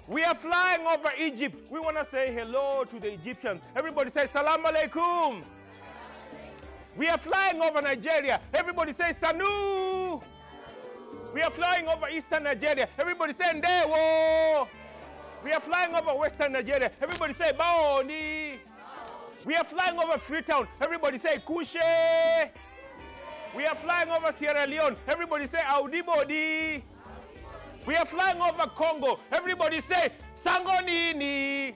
We are flying over Egypt. We want to say hello to the Egyptians. Everybody say Salam Alaikum. We are flying over Nigeria. Everybody say Sanu. We are flying over Eastern Nigeria. Everybody say Ndewo. We are flying over Western Nigeria. Everybody say Baoni. We are flying over Freetown. Everybody say Kushe. We are flying over Sierra Leone. Everybody say Audibodi. We are flying over Congo. Everybody say Sangonini.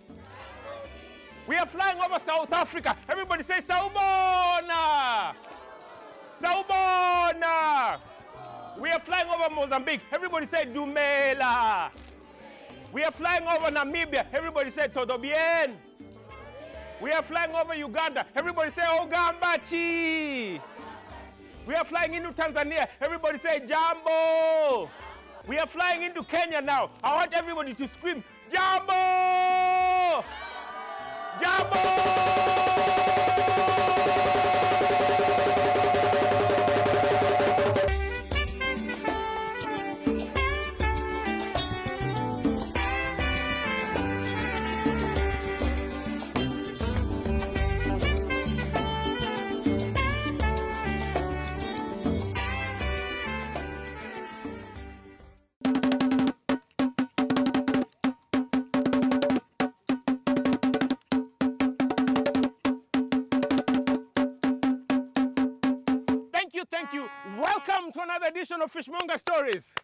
We are flying over South Africa. Everybody say Saubona. Saubona. We are flying over Mozambique. Everybody say Dumela. We are flying over Namibia. Everybody say Todo bien. We are flying over Uganda. Everybody say Ogambachi. We are flying into Tanzania. Everybody say Jambo. We are flying into Kenya now. I want everybody to scream, Jambo! Jambo! Thank you. Welcome to another edition of Fishmonger Stories.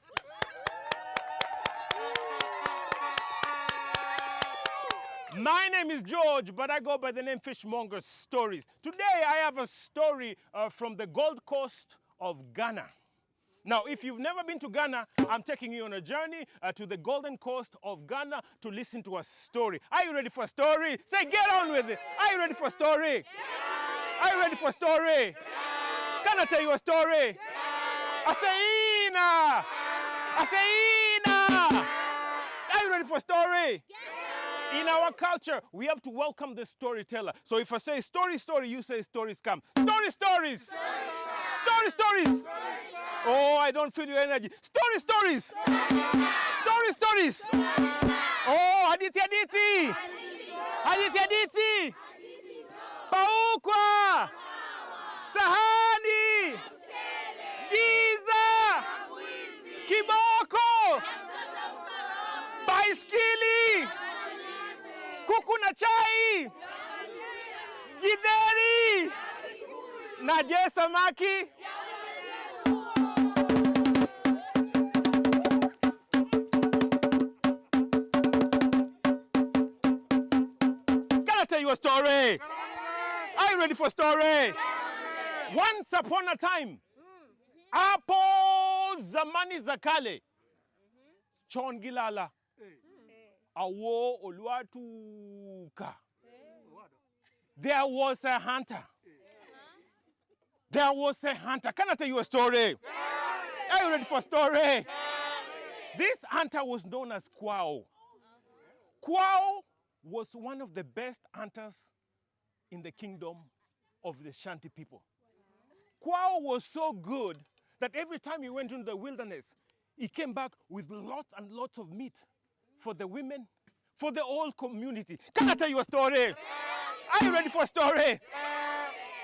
My name is George, but I go by the name Fishmonger Stories. Today I have a story from the Gold Coast of Ghana. Now, if you've never been to Ghana, I'm taking you on a journey to the Golden Coast of Ghana to listen to a story. Are you ready for a story? Say, get on with it. Are you ready for a story? Are you ready for a story? Can I tell you a story? Yeah. I say, Ina! I say, Ina! Are you ready for a story? Yeah. In our culture, we have to welcome the storyteller. So if I say story, story, you say stories come. Story, stories! Story, stories! Oh, I don't feel your energy. Story, stories! Story, stories! Oh, Aditi, Aditi! Aditi, Aditi! Paukwa! Sahani, Giza, Kiboko, Baiskeli, kuku na chai, Githeri, na je samaki. Can I tell you a story? Are you ready for a story? Once upon a time, hapo zamani za kale, Chon Gilala, awo oluatuka. There was a hunter. There was a hunter. Can I tell you a story? Are you ready for a story? This hunter was known as Kwao. Kwao was one of the best hunters in the kingdom of the Ashanti people. Kwao was so good that every time he went into the wilderness, he came back with lots and lots of meat for the women, for the whole community. Can I tell you a story? Yes. Are you ready for a story? Yes.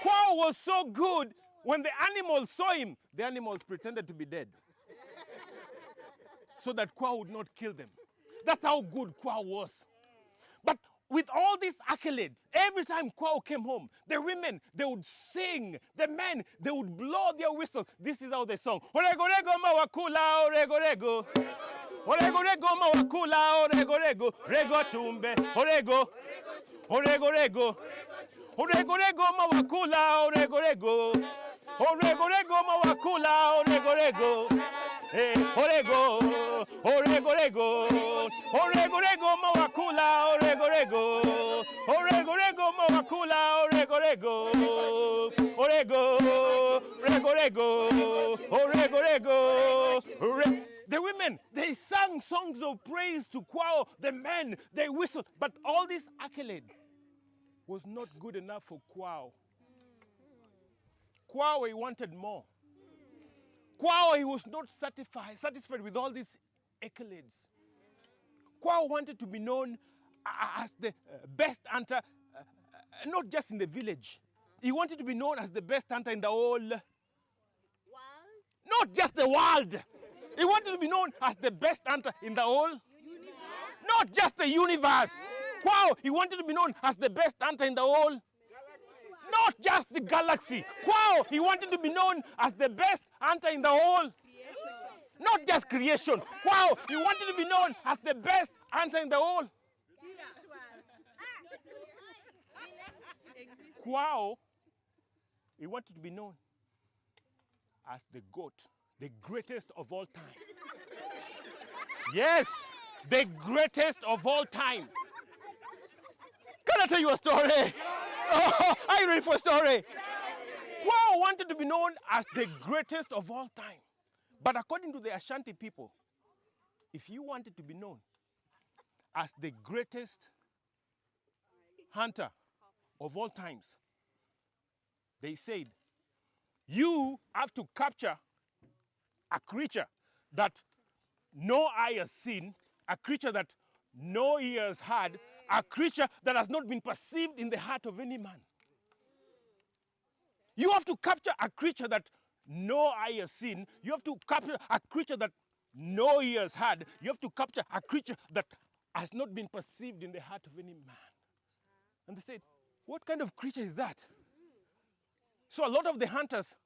Kwao was so good, when the animals saw him, the animals pretended to be dead so that Kwao would not kill them. That's how good Kwao was. But with all these accolades, every time Kwao came home, the women, they would sing. The men, they would blow their whistles. This is how they sung. Orego, rego, mawakula, orego, rego. Orego, rego, mawakula, orego, rego. Rego, tumbe, orego. Orego, rego. Orego, rego, mawakula, orego, rego. Orego, rego, mawakula, orego, rego. Orego, orego, rego. Orego, rego, mawakula, orego, rego. Orego, rego, mawakula, orego, rego. Orego, rego, rego. Orego, rego. The women, they sang songs of praise to Kwao. The men, they whistled. But all this accolade was not good enough for Kwao. Kwao, he wanted more. Kwao, he was not satisfied with all these accolades. Kwao wanted to be known as the best hunter, not just in the village. He wanted to be known as the best hunter in the whole world. Not just the world. He wanted to be known as the best hunter in the whole universe. Not just the universe. Wow, he wanted to be known as the best hunter in the whole galaxy. Not just the galaxy. Wow, he wanted to be known as the best hunter in the whole creation. Not just creation. Wow, he wanted to be known as the best hunter in the whole. Wow, he wanted to be known as the goat, the greatest of all time. Yes, the greatest of all time. Can I tell you a story? Oh, are you ready for a story? Kwao wanted to be known as the greatest of all time. But according to the Ashanti people, if you wanted to be known as the greatest hunter of all times, they said, you have to capture a creature that no eye has seen, a creature that no ear has heard, a creature that has not been perceived in the heart of any man. You have to capture a creature that no eye has seen. You have to capture a creature that no ear has heard. You have to capture a creature that has not been perceived in the heart of any man. And they said, what kind of creature is that? So a lot of the hunters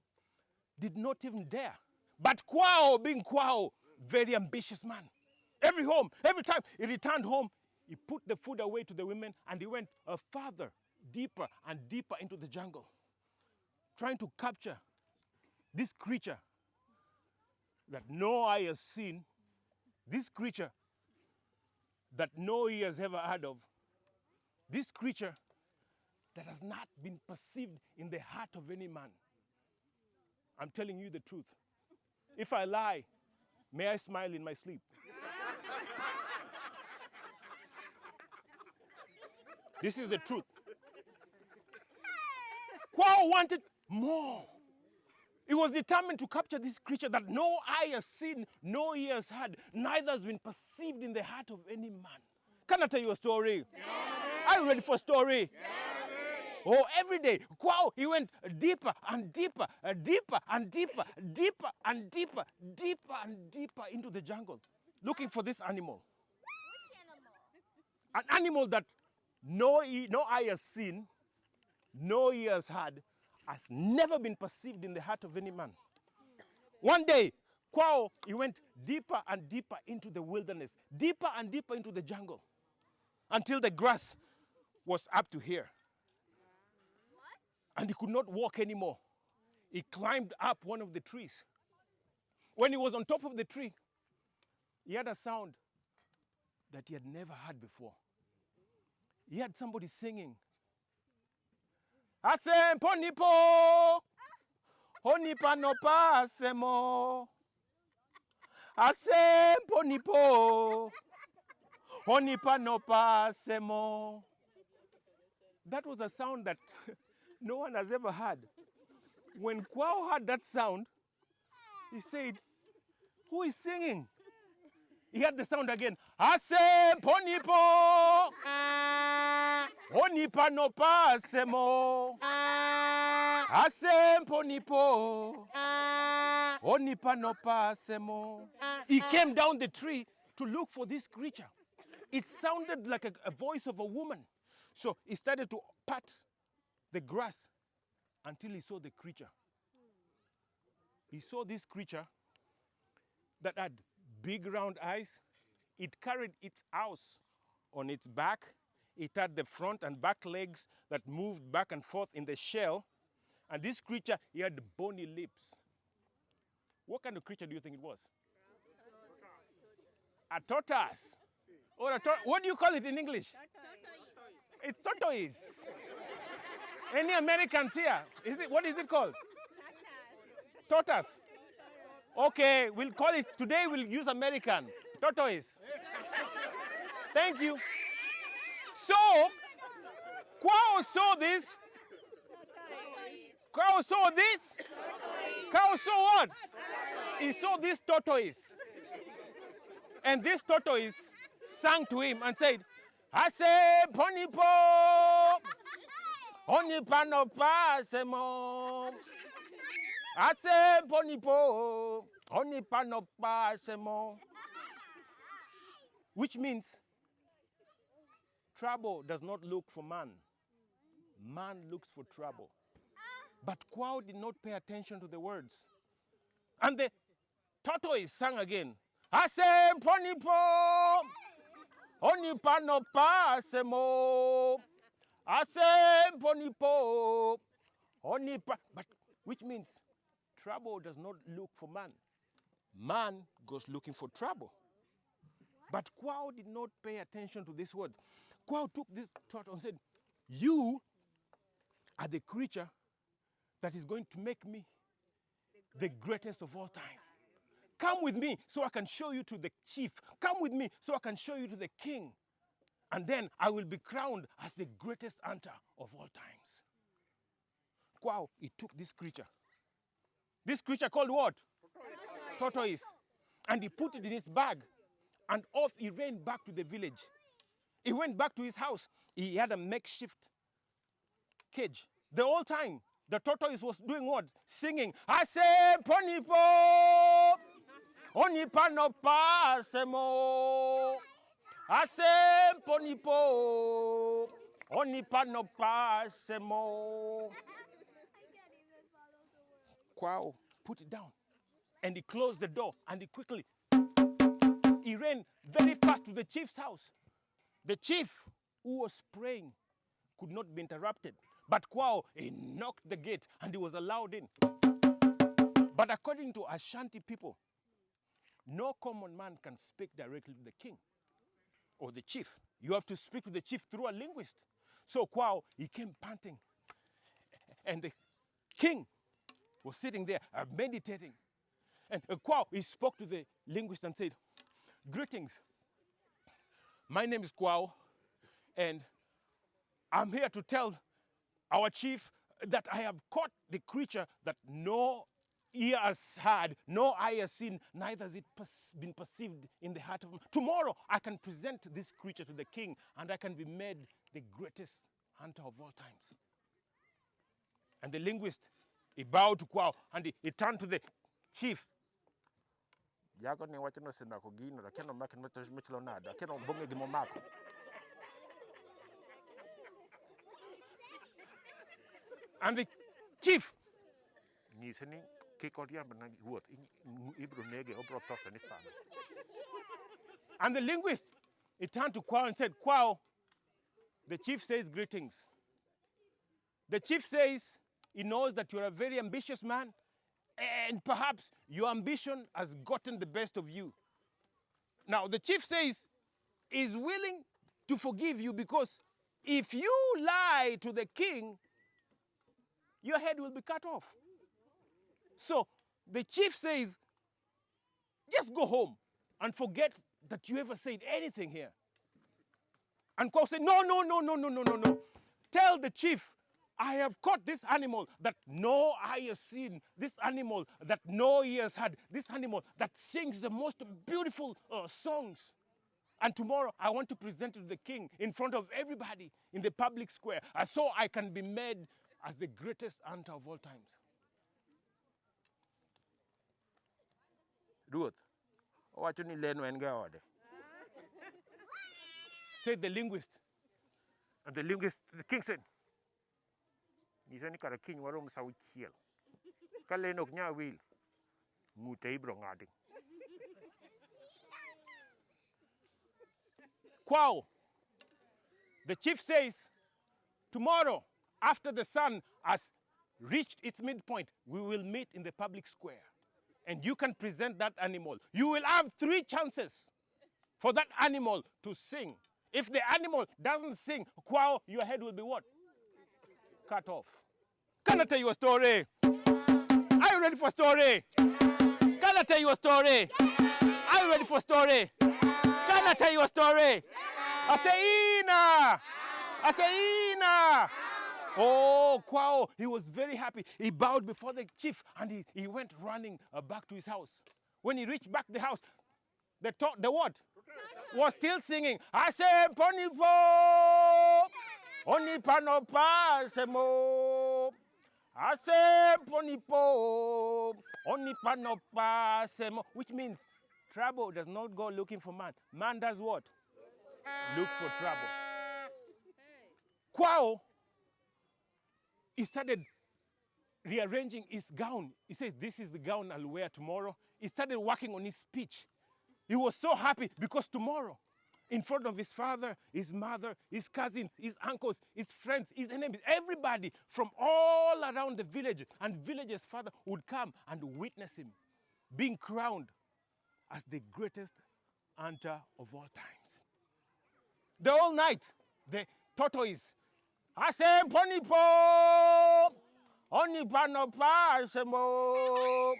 did not even dare. But Kwao, being Kwao, very ambitious man. Every time he returned home, he put the food away to the women and he went farther, deeper and deeper into the jungle, trying to capture this creature that no eye has seen, this creature that no ear has ever heard of, this creature that has not been perceived in the heart of any man. I'm telling you the truth. If I lie, may I smile in my sleep. This is the truth. Kwao wanted more. He was determined to capture this creature that no eye has seen, no ear has heard, neither has been perceived in the heart of any man. Can I tell you a story? Yeah. Are you ready for a story? Yeah. Oh, every day, Kwao, he went deeper and deeper, deeper and deeper, deeper and deeper, deeper and deeper into the jungle, looking for this animal. Which animal? An animal that no eye has seen, no ear has heard, has never been perceived in the heart of any man. One day, Kwao, he went deeper and deeper into the wilderness, deeper and deeper into the jungle, until the grass was up to here. And he could not walk anymore. He climbed up one of the trees. When he was on top of the tree, he had a sound that he had never heard before. He heard somebody singing. Asempo nipo, honipa no pasemo. Asempo nipo, honipa no pasemo. That was a sound that no one has ever heard. When Kwao heard that sound, he said, who is singing? He heard the sound again. Asempo nipo, honipa no pasemo. Asempo nipo, honipa no pasemo. He came down the tree to look for this creature. It sounded like a voice of a woman. So he started to pat the grass until he saw the creature. He saw this creature that had big round eyes. It carried its house on its back. It had the front and back legs that moved back and forth in the shell. And this creature, he had bony lips. What kind of creature do you think it was? A tortoise. Or what do you call it in English? Tortoise. It's tortoise. Any Americans here? What is it called? Tortoise. Okay, we'll call it, today we'll use American. Tortoise. Thank you. So, Kwao saw this. Kwao saw this. Kwao saw what? He saw this tortoise. And this tortoise sang to him and said, I say, ponipo, oni panopa semo. I say, ponipo, oni panopa semo. Which means, trouble does not look for man. Man looks for trouble. But Kwao did not pay attention to the words. And the tortoise sang again. I say, ponipo, oni panopa semo. I say, ponipo, oni pa. But which means trouble does not look for man. Man goes looking for trouble. But Kwao did not pay attention to this word. Kwao took this tortoise and said, you are the creature that is going to make me the greatest of all time. Come with me so I can show you to the chief. Come with me so I can show you to the king. And then I will be crowned as the greatest hunter of all times. Kwao, he took this creature. This creature called what? Tortoise. And he put it in his bag. And off he ran back to the village. He went back to his house. He had a makeshift cage. The whole time, the tortoise was doing what? Singing. I say, ponipo, onipa no pasemo. I say, ponipo, onipa no pasemo. Kwao put it down. And he closed the door. And he ran very fast to the chief's house. The chief, who was praying, could not be interrupted. But Kwao, he knocked the gate and he was allowed in. But according to Ashanti people, no common man can speak directly to the king or the chief. You have to speak to the chief through a linguist. So Kwao, he came panting. And the king was sitting there meditating. And Kwao, he spoke to the linguist and said, greetings. My name is Kwao, and I'm here to tell our chief that I have caught the creature that no ear has heard, no eye has seen, neither has it been perceived in the heart of man. Tomorrow I can present this creature to the king, and I can be made the greatest hunter of all times. And the linguist, he bowed to Kwao, and he turned to the chief. And the chief, and the linguist, he turned to Kwao and said, Kwao, the chief says greetings. The chief says he knows that you're a very ambitious man, and perhaps your ambition has gotten the best of you. Now, the chief says he's willing to forgive you because if you lie to the king, your head will be cut off. So the chief says, just go home and forget that you ever said anything here. And Kwao said, no. Tell the chief, I have caught this animal that no eye has seen, this animal that no ear has heard, this animal that sings the most beautiful songs. And tomorrow I want to present it to the king in front of everybody in the public square, so I can be made as the greatest hunter of all times. Ruth, said the linguist. And the linguist, the king said, Kwao, the chief says, tomorrow, after the sun has reached its midpoint, we will meet in the public square. And you can present that animal. You will have 3 chances for that animal to sing. If the animal doesn't sing, Kwao, your head will be what? Cut off. Can I tell you a story? Are you ready for a story? Can I tell you a story? Are you ready for a story? Can I tell you a story? I say, Ina! I say, Ina! Oh, Kwao, he was very happy. He bowed before the chief and he went running back to his house. When he reached back the house, the what? was still singing. I say, Ponipo, Onipanopa, Semo. I say, Ponipo, Onipanopa, Semo. Which means trouble does not go looking for man. Man does what? Looks for trouble. Kwao, he started rearranging his gown. He says, this is the gown I'll wear tomorrow. He started working on his speech. He was so happy because tomorrow, in front of his father, his mother, his cousins, his uncles, his friends, his enemies, everybody from all around the village and village's father would come and witness him being crowned as the greatest hunter of all times. The whole night, the tortoise, I say, Ponipo, Onipanopa, Semo.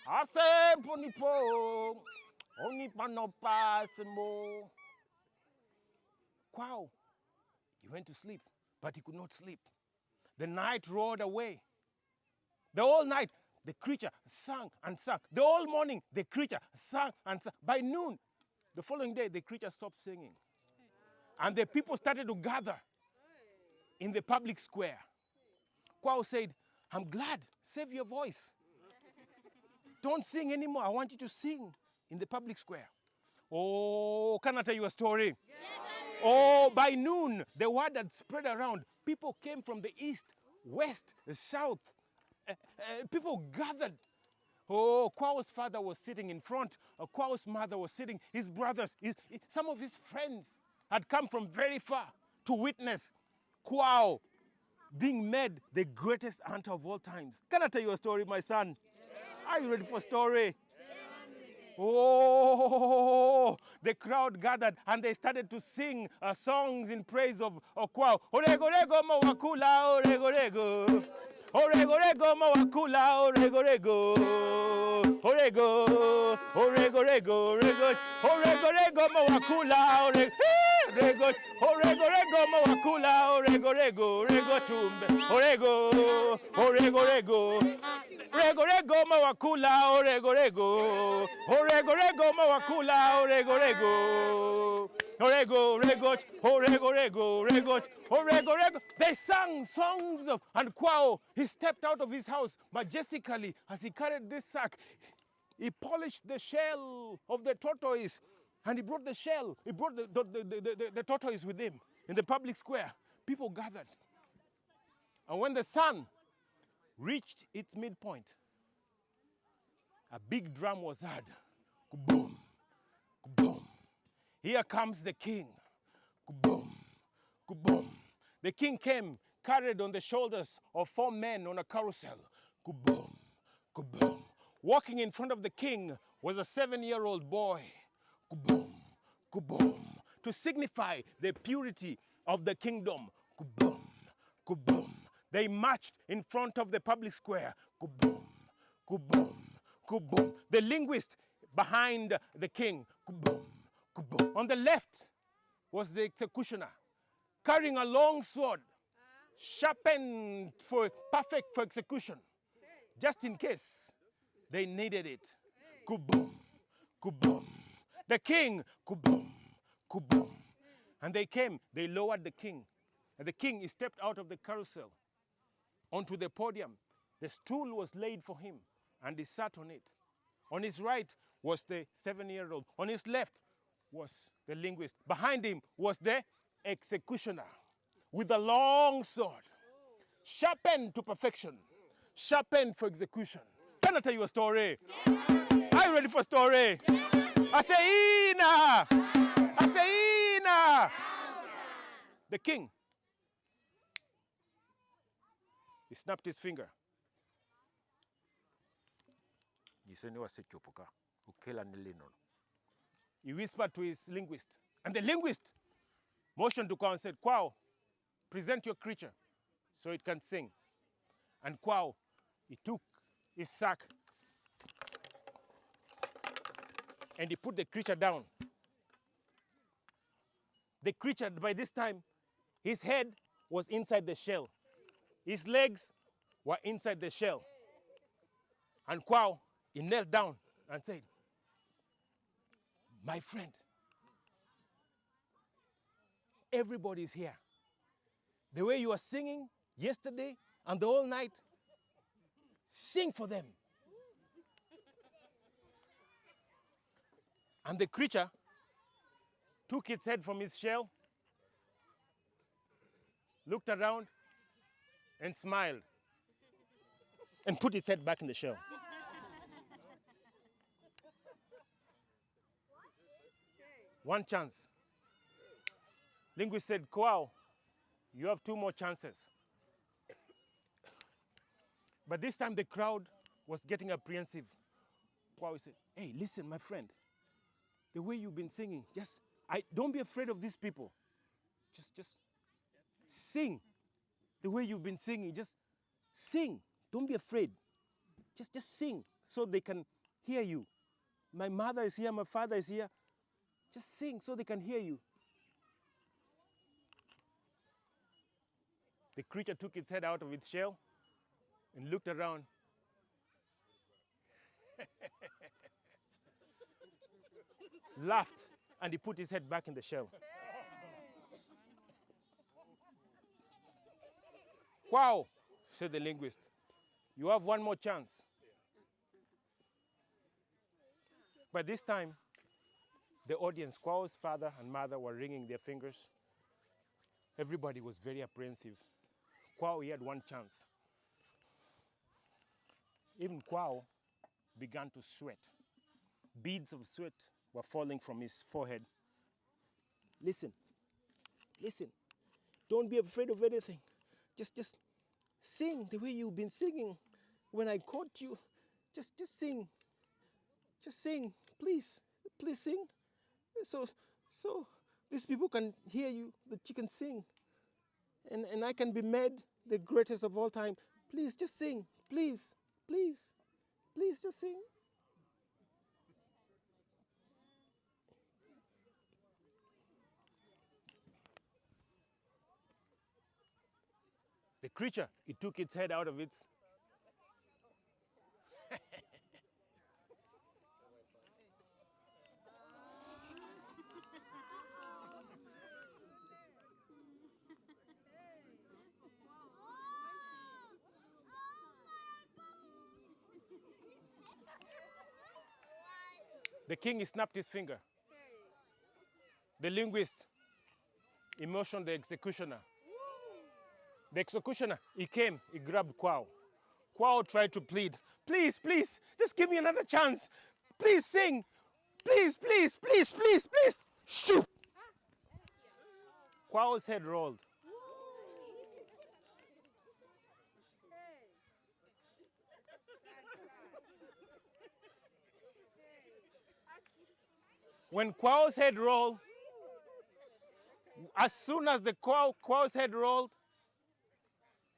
I say, Ponipo, Onipanopa, Semo. Wow. He went to sleep, but he could not sleep. The night roared away. The whole night, the creature sang and sang. The whole morning, the creature sang and sang. By noon, the following day, the creature stopped singing. And the people started to gather in the public square. Kwao said, I'm glad, save your voice. Don't sing anymore. I want you to sing in the public square. Oh, can I tell you a story? Yes. Oh, by noon, the word had spread around. People came from the east, west, the south. People gathered. Oh, Kwao's father was sitting in front. Kwao's mother was sitting. His brothers, some of his friends had come from very far to witness Kwao being made the greatest hunter of all times. Can I tell you a story, my son? Are you ready for a story? Oh, the crowd gathered and they started to sing songs in praise of Kwao. Orego, rego, mawakula, orego, rego. Orego, rego, mawakula, orego, rego. Orego, orego, rego, rego. Orego, rego, mawakula, orego. Rego, orego, rego, mawakula, orego, rego, rego, chumbe. Orego, orego, rego. Rego, rego, mawakula, orego, rego. Orego, rego, mawakula, orego, rego. Orego, rego, orego, rego, rego, orego, rego. They sang songs of, and Kwao, he stepped out of his house majestically as he carried this sack. He polished the shell of the tortoise, and he brought the shell. He brought the tortoise with him in the public square. People gathered. And when the sun reached its midpoint, a big drum was heard. Boom, boom. Here comes the king. Boom, boom. The king came carried on the shoulders of 4 men on a carousel. Boom, boom. Walking in front of the king was a 7-year-old boy. Boom, boom. To signify the purity of the kingdom. Boom, boom. They marched in front of the public square. Boom, boom, boom. The linguist behind the king. Boom, boom. On the left was the executioner, carrying a long sword, sharpened perfect for execution, just in case they needed it. Boom, boom. The king, boom, boom. And they came, they lowered the king. And the king, he stepped out of the carousel onto the podium. The stool was laid for him, and he sat on it. On his right was the 7-year-old. On his left was the linguist. Behind him was the executioner with a long sword, sharpened to perfection, sharpened for execution. Can I tell you a story? Yeah. Are you ready for a story? Yeah. I say, Ina! I say, Ina! The king, he snapped his finger. He whispered to his linguist. And the linguist motioned to Kwao and said, Kwao, present your creature so it can sing. And Kwao, he took his sack and he put the creature down. The creature, by this time, his head was inside the shell. His legs were inside the shell. And Kwao, he knelt down and said, my friend, everybody's here. The way you are singing yesterday and the whole night, sing for them. And the creature took its head from its shell, looked around, and smiled, and put its head back in the shell. One chance. Linguist said, "Wow, you have 2 more chances." But this time the crowd was getting apprehensive. Wow said, "Hey, listen, my friend. The way you've been singing, don't be afraid of these people. Just sing the way you've been singing. Just sing. Don't be afraid. Just sing so they can hear you. My mother is here, my father is here. Just sing so they can hear you." The creature took its head out of its shell and looked around. Laughed, and he put his head back in the shell. "Wow," said the linguist, "you have 1 more chance." But this time, the audience, Kwao's father and mother, were wringing their fingers. Everybody was very apprehensive. Kwao, he had 1 chance. Even Kwao began to sweat. Beads of sweat were falling from his forehead. Listen. Don't be afraid of anything. Just sing the way you've been singing when I caught you. Just sing. Just sing. Please sing. So these people can hear you, that you can sing. And I can be made the greatest of all time. Please, just sing. Please, just sing. The creature, it took its head out of its... The king, he snapped his finger. The linguist, he motioned the executioner. The executioner, he came, he grabbed Kwao. Kwao tried to plead. Please, just give me another chance. Please sing. Please. Shoot! Kwao's head rolled. When Kwao's head rolled, as soon as the Kwao's head rolled,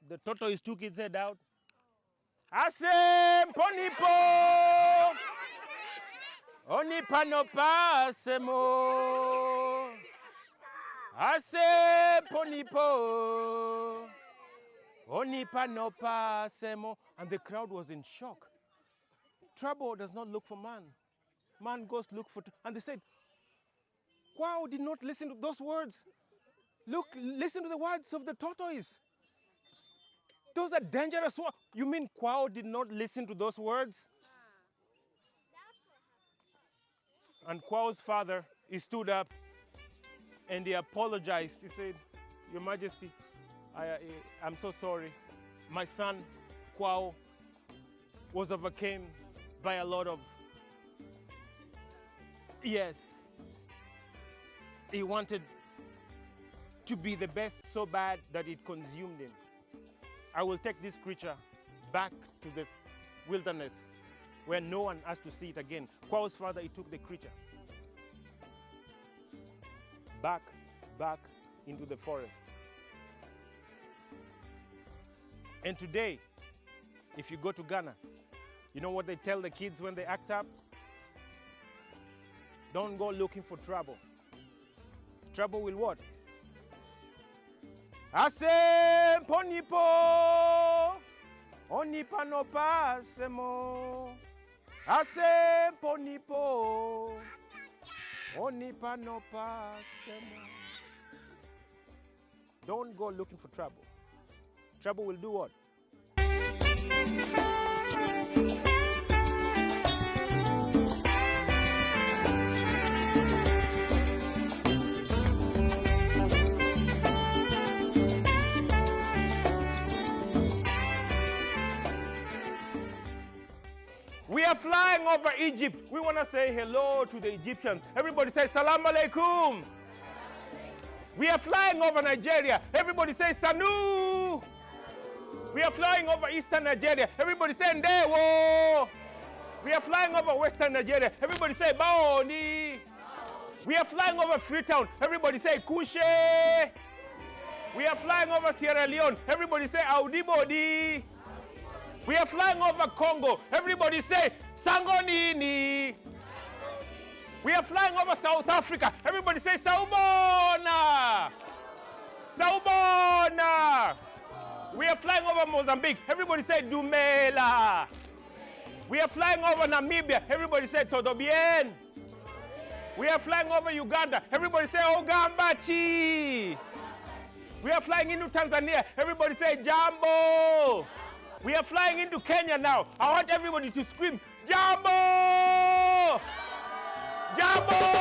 the tortoise took its head out. Asem ponipo, onipa no pasemo. Asem ponipo, onipa no pasemo. And the crowd was in shock. Trouble does not look for man. Man goes look for... And they said, Kwao did not listen to those words. Listen to the words of the tortoise. Those are dangerous words. You mean Kwao did not listen to those words? And Kwao's father, he stood up and he apologized. He said, Your Majesty, I'm so sorry. My son, Kwao, was overcome by a lot of... Yes. He wanted to be the best so bad that it consumed him. I will take this creature back to the wilderness where no one has to see it again. Kwao's father, he took the creature back into the forest. And today, if you go to Ghana, you know what they tell the kids when they act up? Don't go looking for trouble. Trouble will what? Ase ponipo, onipa no pasemo. Ase ponipo, onipa no pasemo. Don't go looking for trouble. Trouble will do what? We are flying over Egypt. We want to say hello to the Egyptians. Everybody say Salam Alaikum. We are flying over Nigeria. Everybody say Sanu. We are flying over Eastern Nigeria. Everybody say Ndewo. We are flying over Western Nigeria. Everybody say Baoni. We are flying over Freetown. Everybody say Kushe. We are flying over Sierra Leone. Everybody say Audibodi. We are flying over Congo. Everybody say Sangonini. We are flying over South Africa. Everybody say Saubona. Saubona. We are flying over Mozambique. Everybody say Dumela. We are flying over Namibia. Everybody say Todo bien. We are flying over Uganda. Everybody say Ogambachi. We are flying into Tanzania. Everybody say Jambo. We are flying into Kenya now. I want everybody to scream, Jambo! Jambo!